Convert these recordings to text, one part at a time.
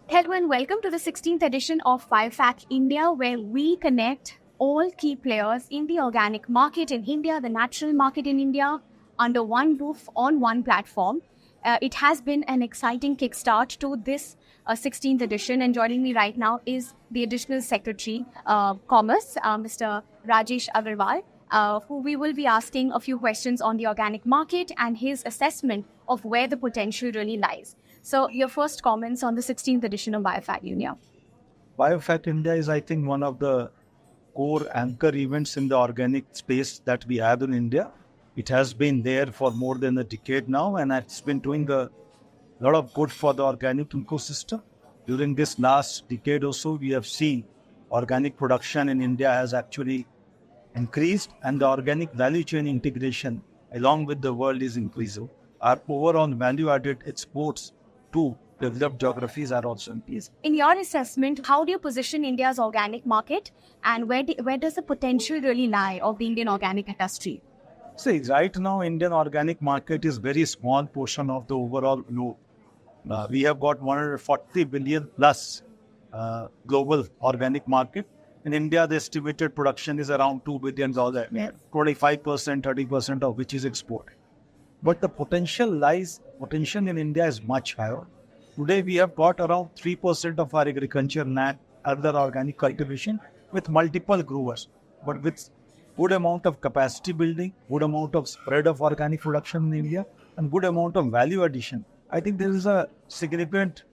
Hello and welcome to the 16th edition of BIOFACH India, where we connect all key players in the organic market in India, the natural market in India, under one roof on one platform. It has been an exciting kickstart to this 16th edition, and joining me right now is the Additional Secretary, Commerce, Mr. Rajesh Agrawal, who we will be asking a few questions on the organic market and his assessment of where the potential really lies. So, your first comments on the 16th edition of BIOFACH India. BIOFACH India is, I think, one of the core anchor events in the organic space that we have in India. It has been there for more than a decade now, and it's been doing a lot of good for the organic ecosystem. During this last decade or so, we have seen organic production in India has actually increased, and the organic value chain integration along with the world is increasing. Our overall value-added exports to developed geographies are also increasing. In your assessment, how do you position India's organic market, and where does the potential really lie of the Indian organic industry? See, right now, Indian organic market is very small portion of the overall globe. We have got 140 billion plus global organic market. In India, the estimated production is around $2 billion, 25%, 30% of which is exported. But the potential in India is much higher. Today, we have got around 3% of our agriculture land under organic cultivation with multiple growers, but with good amount of capacity building, good amount of spread of organic production in India, and good amount of value addition. I think there is a significant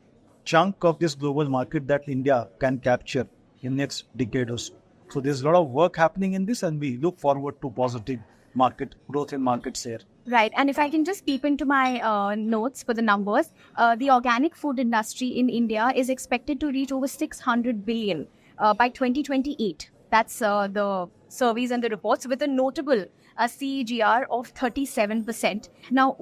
chunk of this global market that India can capture in next decade or so. So there's a lot of work happening in this, and we look forward to positive market growth in market share. Right. And if I can just peep into my notes for the numbers, the organic food industry in India is expected to reach over 600 billion by 2028. That's the surveys and the reports, with a notable CAGR of 37%. Now,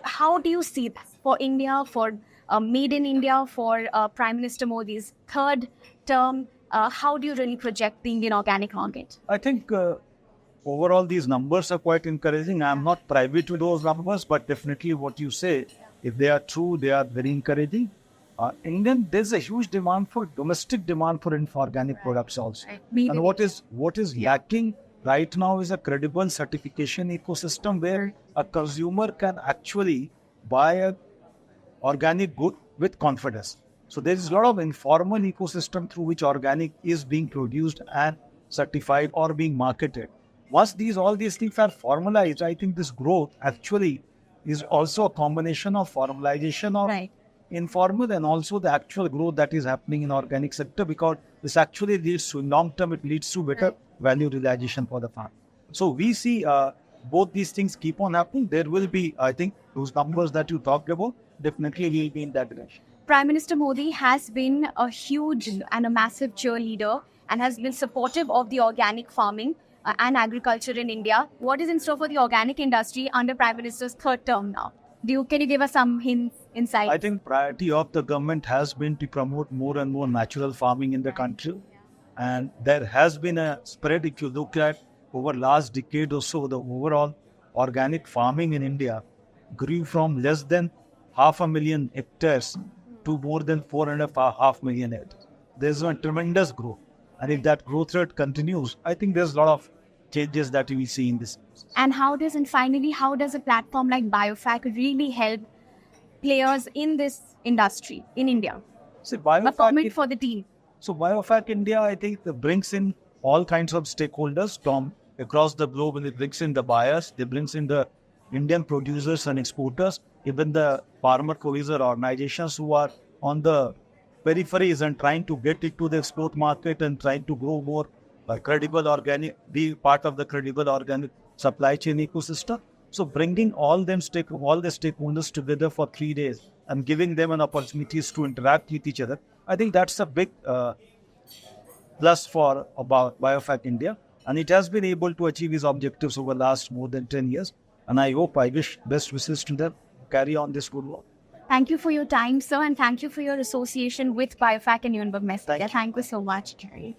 how do you see this for India, for Made in India, for Prime Minister Modi's third term? How do you really project the Indian organic market? I think overall these numbers are quite encouraging. I am not privy to those numbers, but definitely what you say, if they are true, they are very encouraging. There's a huge domestic demand for organic products also. And what is lacking right now is a credible certification ecosystem where a consumer can actually buy a organic good with confidence. So there is a lot of informal ecosystem through which organic is being produced and certified or being marketed. Once all these things are formalized, I think this growth actually is also a combination of formalization of informal and also the actual growth that is happening in organic sector, because this actually leads to long term, it leads to better value realization for the farm. So we see both these things keep on happening. There will be, I think, those numbers that you talked about definitely will be in that direction. Prime Minister Modi has been a huge and a massive cheerleader and has been supportive of the organic farming and agriculture in India. What is in store for the organic industry under Prime Minister's third term now? Can you give us some hints, insight? I think priority of the government has been to promote more and more natural farming in the country. And there has been a spread. If you look at over last decade or so, the overall organic farming in India grew from less than 500,000 hectares to more than 4.5 million hectares. There's a tremendous growth. And if that growth rate continues, I think there's a lot of changes that we see in this. And finally, how does a platform like BIOFACH really help players in this industry in India? See, a comment for the team. So BIOFACH India, I think, brings in all kinds of stakeholders from across the globe, and it brings in the buyers, it brings in the Indian producers and exporters, even the farmer cohesive organizations who are on the peripheries and trying to get into the export market and trying to grow more credible organic, be part of the credible organic supply chain ecosystem. So bringing all the stakeholders together for 3 days and giving them an opportunities to interact with each other, I think that's a big plus for about BIOFACH India. And it has been able to achieve its objectives over the last more than 10 years. And I wish best wishes to them. Carry on this good work. Thank you for your time, sir, and thank you for your association with BIOFACH and Nuremberg Messenger. Thank you so much, Shri.